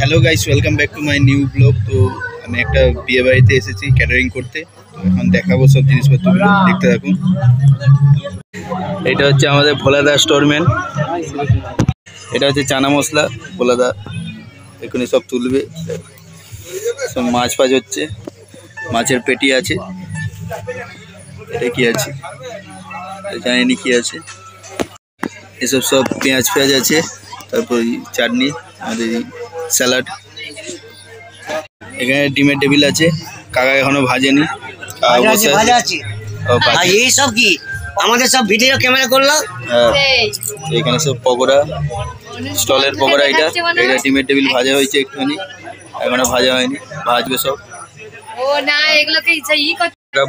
Hello guys, welcome back to my new blog. তো আমি একটা বিয়ে বাড়িতে এসেছি ক্যাটারিং করতে। তো এখন দেখাবো সব জিনিসপত্রগুলো, দেখতে থাকুন। এটা হচ্ছে আমাদের ভোলাদা স্টোরম্যান। এটা হচ্ছে চানা মশলা। ভোলাদা এখানে সব তুলবে, সব মাছ ফাছ হচ্ছে, মাছের পেটি আছে। এটা কি আছে জানিনি কি আছে। এসব সব পেঁয়াজ ফেঁয়াজ আছে, তারপর চাটনি, আমাদের স্যালাড। এখানে ডিমের টেবিল আছে, কাকা এখনো ভাজেনি, এই সব কি আমাদের সব ভিডিও ক্যামেরা করলো। এখানে সব পকোড়া, স্টলের পকোড়া। এটা ডিমের টেবিল ভাজা হয়েছে একটুখানি, এখনো ভাজা হয়নি, ভাজবে সব।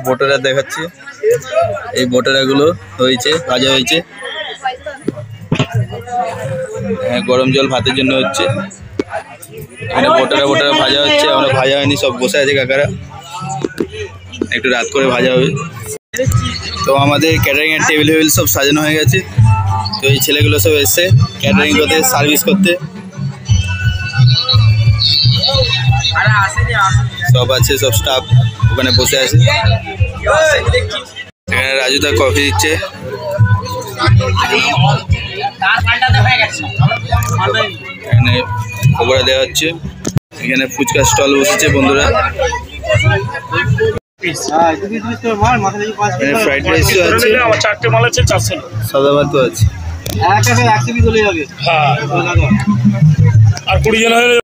বোটারা দেখাচ্ছে, এই বোটারাগুলো হয়েছে, ভাজা হয়েছে। হ্যাঁ, গরম জল ভাতের জন্য হচ্ছে। এখানে বোটারা ভাজা হচ্ছে, এখনো ভাজা হয়নি, সব বসে আছে কাকারা, একটু রাত করে ভাজা হবে। তো আমাদের ক্যাটারিং এর টেবিল ফেবিল সব সাজানো হয়ে গেছে। তো এই ছেলেগুলো সব এসছে ক্যাটারিং করতে, সার্ভিস করতে। সব আছে, সব স্টাফ ওখানে বসে আছে। এখানে রাজুদা কফি দিচ্ছে। এখানে পকোড়া দেওয়া হচ্ছে। এখানে ফুচকা স্টল বসেছে বন্ধুরা। ফ্রাইড রাইসও আছে, সাদা ভাতও আছে। আর 20 জন হলে